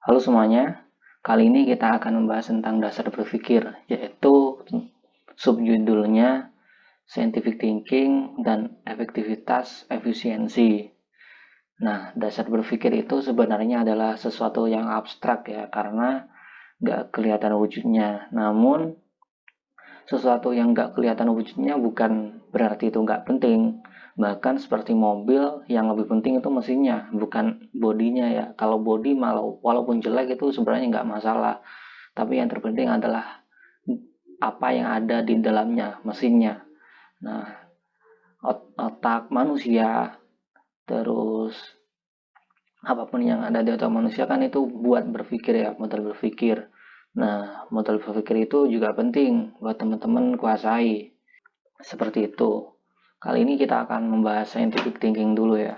Halo semuanya, kali ini kita akan membahas tentang dasar berpikir, yaitu subjudulnya Scientific Thinking dan Efektivitas Efisiensi. Nah, dasar berpikir itu sebenarnya adalah sesuatu yang abstrak ya, karena nggak kelihatan wujudnya. Namun, sesuatu yang nggak kelihatan wujudnya bukan berarti itu nggak penting. Bahkan seperti mobil, yang lebih penting itu mesinnya, bukan bodinya ya. Kalau body malah walaupun jelek itu sebenarnya nggak masalah. Tapi yang terpenting adalah apa yang ada di dalamnya, mesinnya. Nah, otak manusia, terus apapun yang ada di otak manusia kan itu buat berpikir ya, modal berpikir. Nah, modal berpikir itu juga penting buat teman-teman kuasai. Seperti itu. Kali ini kita akan membahas scientific thinking dulu ya.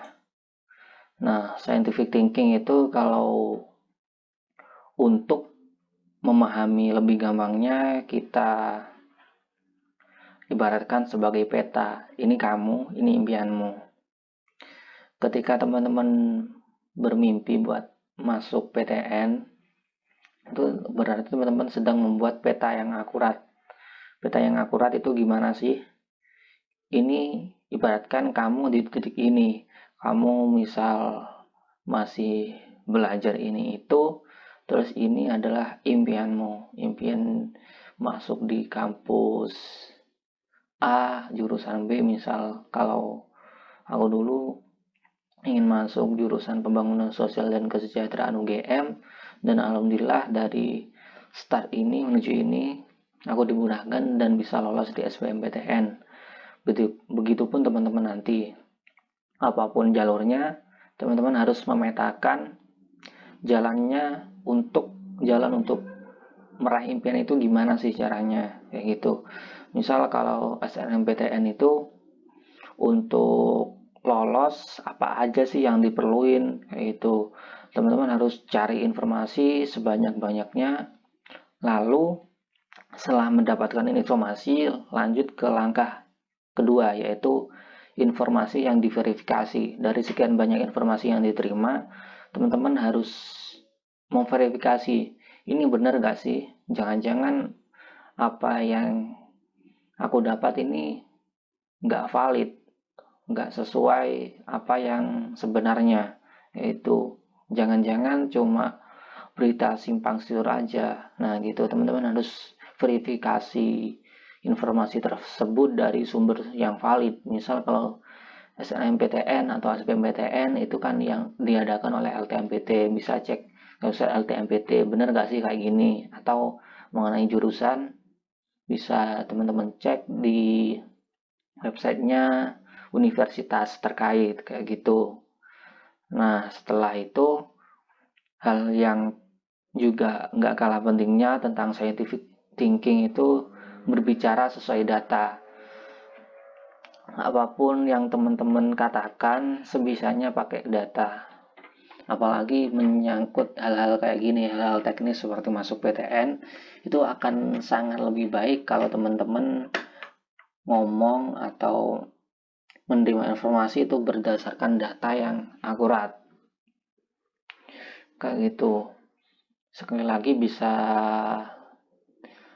Nah, scientific thinking itu kalau untuk memahami lebih gampangnya kita ibaratkan sebagai peta. Ini kamu, ini impianmu. Ketika teman-teman bermimpi buat masuk PTN, itu berarti teman-teman sedang membuat peta yang akurat. Peta yang akurat itu gimana sih? Ini ibaratkan kamu di titik ini. Kamu misal masih belajar ini itu, terus ini adalah impianmu. Impian masuk di kampus A, jurusan B misal. Kalau aku dulu ingin masuk jurusan pembangunan sosial dan kesejahteraan UGM, dan alhamdulillah dari start ini menuju ini aku dimudahkan dan bisa lolos di SBMPTN. Begitupun teman-teman nanti, apapun jalurnya, teman-teman harus memetakan jalannya untuk jalan untuk meraih impian itu gimana sih caranya, kayak gitu. Misal kalau SNMPTN itu untuk lolos apa aja sih yang diperluin, kayak gitu. Teman-teman harus cari informasi sebanyak-banyaknya, lalu setelah mendapatkan informasi lanjut ke langkah kedua, yaitu informasi yang diverifikasi. Dari sekian banyak informasi yang diterima, teman-teman harus memverifikasi, ini benar gak sih, jangan-jangan apa yang aku dapat ini nggak valid, nggak sesuai apa yang sebenarnya, yaitu jangan-jangan cuma berita simpang siur aja. Nah gitu, teman-teman harus verifikasi informasi tersebut dari sumber yang valid. Misal kalau SNMPTN atau SBMPTN itu kan yang diadakan oleh LTMPT, bisa cek website LTMPT, bener gak sih kayak gini. Atau mengenai jurusan, bisa teman-teman cek di websitenya universitas terkait, kayak gitu. Nah, setelah itu, hal yang juga nggak kalah pentingnya tentang scientific thinking itu berbicara sesuai data. Apapun yang teman-teman katakan sebisanya pakai data. Apalagi menyangkut hal-hal kayak gini, hal-hal teknis seperti masuk PTN, itu akan sangat lebih baik kalau teman-teman ngomong atau menerima informasi itu berdasarkan data yang akurat, kayak gitu. Sekali lagi bisa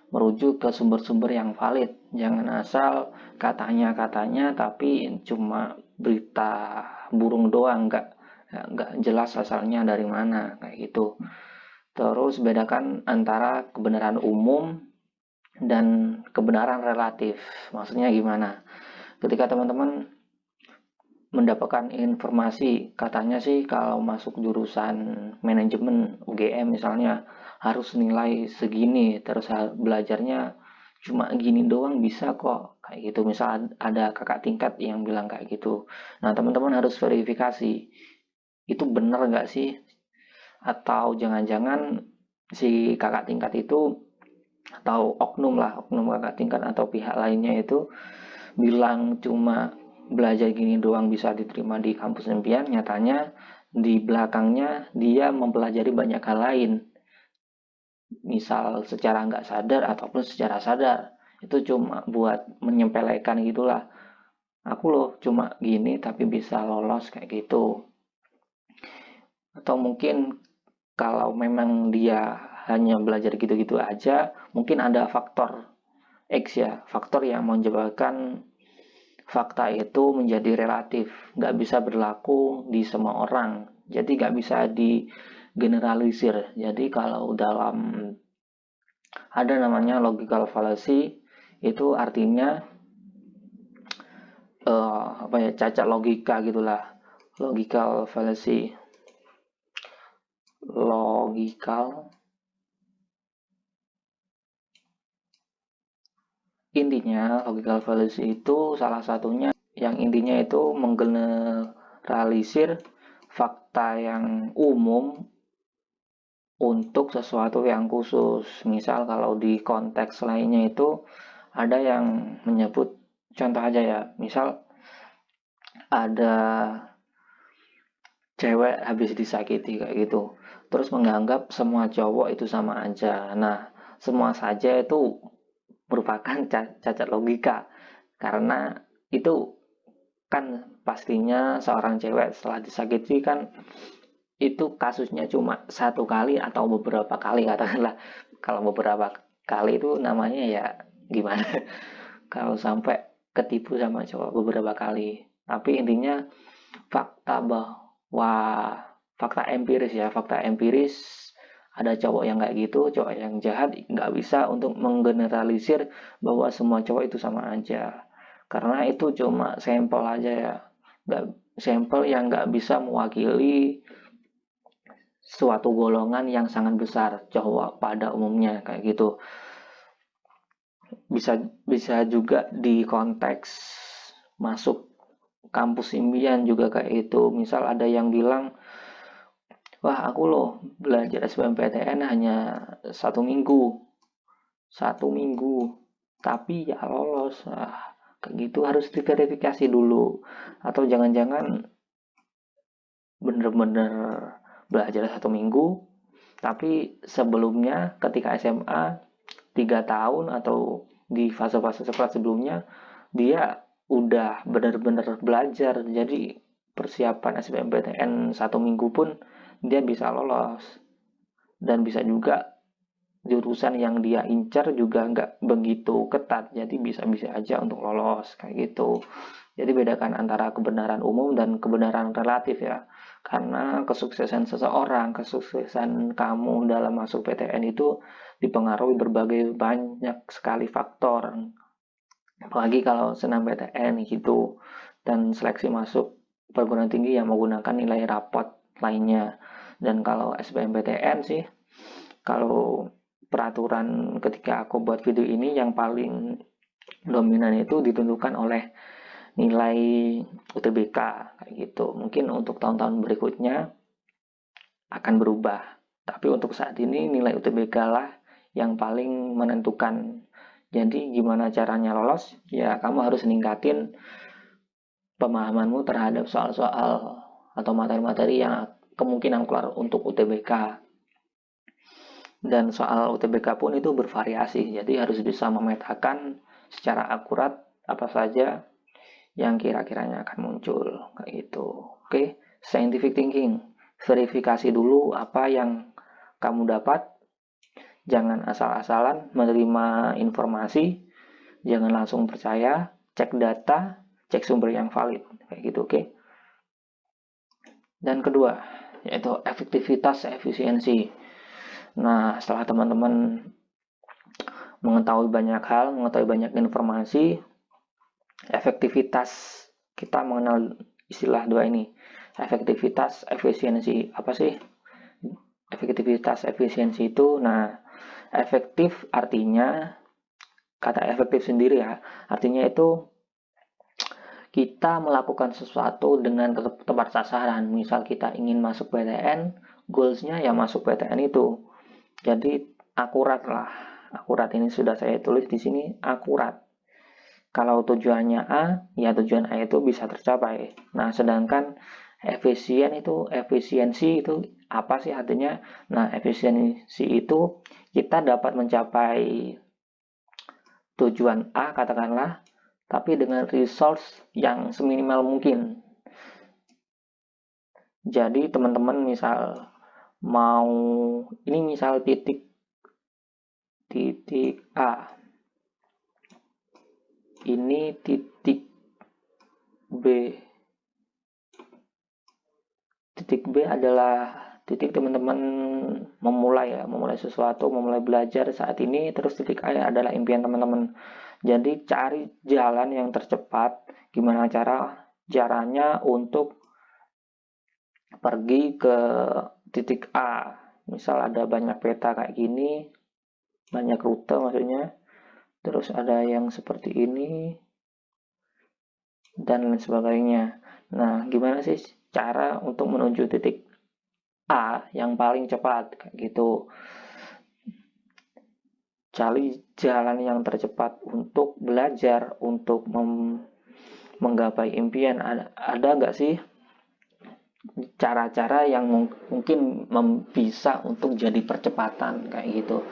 merujuk ke sumber-sumber yang valid, jangan asal katanya-katanya tapi cuma berita burung doang, nggak jelas asalnya dari mana, kayak gitu. Terus bedakan antara kebenaran umum dan kebenaran relatif. Maksudnya gimana? Ketika teman-teman mendapatkan informasi, katanya sih kalau masuk jurusan manajemen UGM misalnya harus nilai segini, terus belajarnya cuma gini doang bisa kok, kayak gitu. Misal ada kakak tingkat yang bilang kayak gitu. Nah, teman-teman harus verifikasi, itu bener nggak sih? Atau jangan-jangan si kakak tingkat itu atau oknum lah, oknum kakak tingkat atau pihak lainnya itu bilang cuma belajar gini doang bisa diterima di kampus impian, nyatanya di belakangnya dia mempelajari banyak hal lain, misal secara nggak sadar ataupun secara sadar, itu cuma buat menyempelekan gitulah, aku loh cuma gini tapi bisa lolos, kayak gitu. Atau mungkin kalau memang dia hanya belajar gitu-gitu aja, mungkin ada faktor X ya, faktor yang menyebabkan fakta itu menjadi relatif, nggak bisa berlaku di semua orang. Jadi nggak bisa digeneralisir. Jadi kalau dalam ada namanya logical fallacy, itu artinya apa ya, cacat logika gitulah. Logical fallacy, logical intinya logical fallacy itu salah satunya yang intinya itu menggeneralisir fakta yang umum untuk sesuatu yang khusus. Misal kalau di konteks lainnya itu ada yang menyebut, contoh aja ya, misal ada cewek habis disakiti kayak gitu, terus menganggap semua cowok itu sama aja. Nah, semua saja itu merupakan cacat logika, karena itu kan pastinya seorang cewek setelah disakiti kan itu kasusnya cuma satu kali atau beberapa kali, katakanlah. Kalau beberapa kali itu namanya ya gimana, kalau sampai ketipu sama cowok beberapa kali. Tapi intinya fakta bahwa fakta empiris ada cowok yang kayak gitu, cowok yang jahat, nggak bisa untuk menggeneralisir bahwa semua cowok itu sama aja. Karena itu cuma sampel aja ya, nggak, sampel yang nggak bisa mewakili suatu golongan yang sangat besar cowok pada umumnya kayak gitu. Bisa bisa juga di konteks masuk kampus impian juga kayak itu. Misal ada yang bilang, wah aku loh belajar SBMPTN hanya 1 minggu, 1 minggu, tapi ya lolos. Kayak gitu harus diverifikasi dulu. Atau jangan-jangan bener-bener belajar 1 minggu, tapi sebelumnya ketika SMA 3 tahun atau di fase-fase sekolah sebelumnya dia udah benar-benar belajar, jadi persiapan SBMPTN 1 minggu pun dia bisa lolos. Dan bisa juga jurusan yang dia incar juga nggak begitu ketat, jadi bisa-bisa aja untuk lolos kayak gitu. Jadi bedakan antara kebenaran umum dan kebenaran relatif ya, karena kesuksesan seseorang, kesuksesan kamu dalam masuk PTN itu dipengaruhi berbagai banyak sekali faktor, apalagi kalau senam PTN gitu, dan seleksi masuk perguruan tinggi yang menggunakan nilai rapot lainnya. Dan kalau SBMPTN sih, kalau peraturan ketika aku buat video ini yang paling dominan itu ditentukan oleh nilai UTBK kayak gitu. Mungkin untuk tahun-tahun berikutnya akan berubah. Tapi untuk saat ini nilai UTBK lah yang paling menentukan. Jadi gimana caranya lolos? Ya kamu harus ningkatin pemahamanmu terhadap soal-soal atau materi-materi yang kemungkinan keluar untuk UTBK. Dan soal UTBK pun itu bervariasi, jadi harus bisa memetakan secara akurat apa saja yang kira-kiranya akan muncul kayak gitu. Oke, scientific thinking. Verifikasi dulu apa yang kamu dapat. Jangan asal-asalan menerima informasi, jangan langsung percaya, cek data, cek sumber yang valid kayak gitu, oke. Dan kedua, yaitu efektivitas efisiensi. Nah, setelah teman-teman mengetahui banyak hal, mengetahui banyak informasi, efektivitas, kita mengenal istilah dua ini. Efektivitas, efisiensi. Apa sih efektivitas, efisiensi itu? Nah, efektif artinya, kata efektif sendiri ya, artinya itu kita melakukan sesuatu dengan tepat sasaran. Misal kita ingin masuk PTN, goalsnya ya masuk PTN itu. Jadi akurat lah. Akurat ini sudah saya tulis di sini, akurat. Kalau tujuannya A, ya tujuan A itu bisa tercapai. Nah, sedangkan efisiensi itu apa sih artinya? Nah, efisiensi itu kita dapat mencapai tujuan A katakanlah, tapi dengan resource yang seminimal mungkin. Jadi teman-teman misal mau ini misal titik A, ini titik B. Titik B adalah titik teman-teman memulai sesuatu, memulai belajar saat ini. Terus titik A adalah impian teman-teman. Jadi cari jalan yang tercepat, gimana caranya untuk pergi ke titik A. Misal ada banyak peta kayak gini, banyak rute maksudnya. Terus ada yang seperti ini, dan lain sebagainya. Nah, gimana sih cara untuk menuju titik A yang paling cepat kayak gitu? Cari jalan yang tercepat untuk belajar, untuk menggapai impian. Ada nggak sih cara-cara yang mungkin bisa untuk jadi percepatan kayak gitu?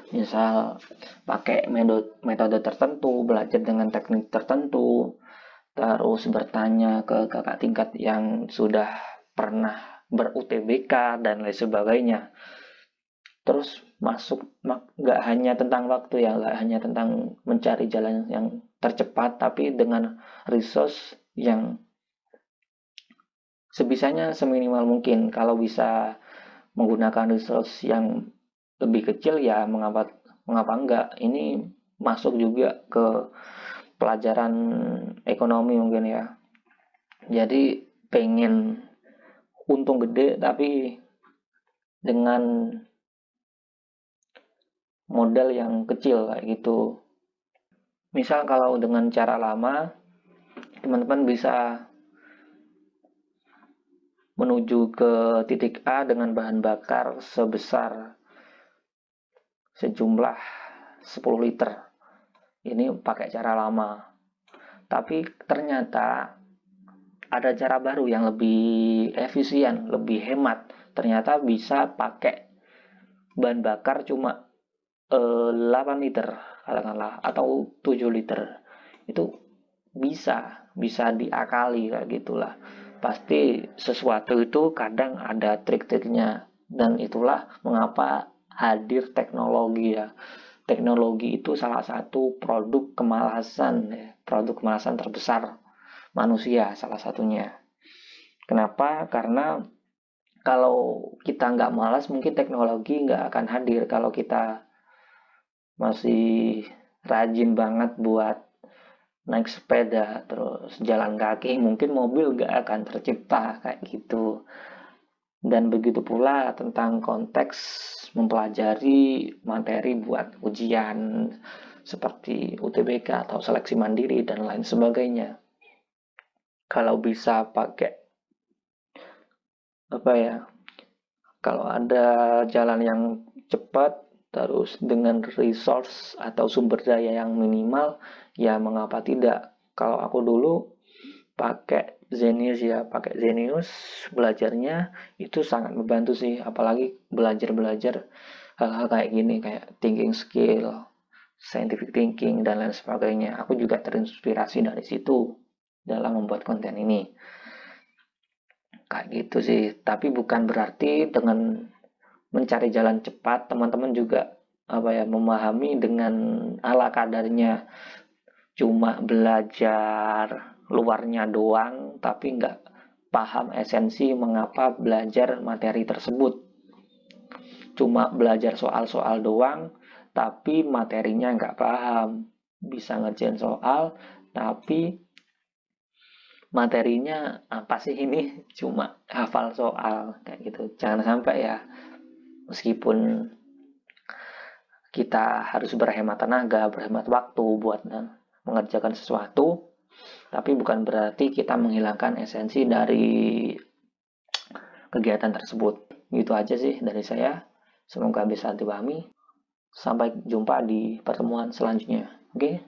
Misal pakai metode tertentu, belajar dengan teknik tertentu, terus bertanya ke kakak tingkat yang sudah pernah ber-UTBK dan lain sebagainya. Terus nggak hanya tentang waktu ya, nggak hanya tentang mencari jalan yang tercepat, tapi dengan resource yang sebisanya seminimal mungkin. Kalau bisa menggunakan resource yang lebih kecil ya mengapa enggak. Ini masuk juga ke pelajaran ekonomi mungkin ya. Jadi pengen untung gede tapi dengan modal yang kecil kayak gitu. Misal kalau dengan cara lama, teman-teman bisa menuju ke titik A dengan bahan bakar sebesar sejumlah 10 liter. Ini pakai cara lama. Tapi ternyata ada cara baru yang lebih efisien, lebih hemat. Ternyata bisa pakai bahan bakar cuma 8 liter katakanlah atau 7 liter. Itu bisa diakali kayak gitulah. Pasti sesuatu itu kadang ada trik-triknya, dan itulah mengapa hadir teknologi ya. Teknologi itu salah satu produk kemalasan terbesar manusia salah satunya. Kenapa? Karena kalau kita nggak malas mungkin teknologi nggak akan hadir. Kalau kita masih rajin banget buat naik sepeda terus jalan kaki, mungkin mobil nggak akan tercipta kayak gitu. Dan begitu pula tentang konteks mempelajari materi buat ujian seperti UTBK atau seleksi mandiri dan lain sebagainya. Kalau bisa pakai apa ya, kalau ada jalan yang cepat terus dengan resource atau sumber daya yang minimal, ya mengapa tidak. Kalau aku dulu pakai Zenius ya, pakai Zenius belajarnya itu sangat membantu sih, apalagi belajar hal-hal kayak gini, kayak thinking skill, scientific thinking dan lain sebagainya. Aku juga terinspirasi dari situ dalam membuat konten ini. Kayak gitu sih, tapi bukan berarti dengan mencari jalan cepat teman-teman juga memahami dengan ala kadarnya, cuma belajar luarnya doang tapi nggak paham esensi mengapa belajar materi tersebut. Cuma belajar soal-soal doang tapi materinya nggak paham, bisa ngerjain soal tapi materinya apa sih ini, cuma hafal soal kayak gitu. Jangan sampai ya, meskipun kita harus berhemat tenaga, berhemat waktu buat mengerjakan sesuatu, tapi bukan berarti kita menghilangkan esensi dari kegiatan tersebut. Gitu aja sih dari saya. Semoga bisa dipahami. Sampai jumpa di pertemuan selanjutnya. Oke?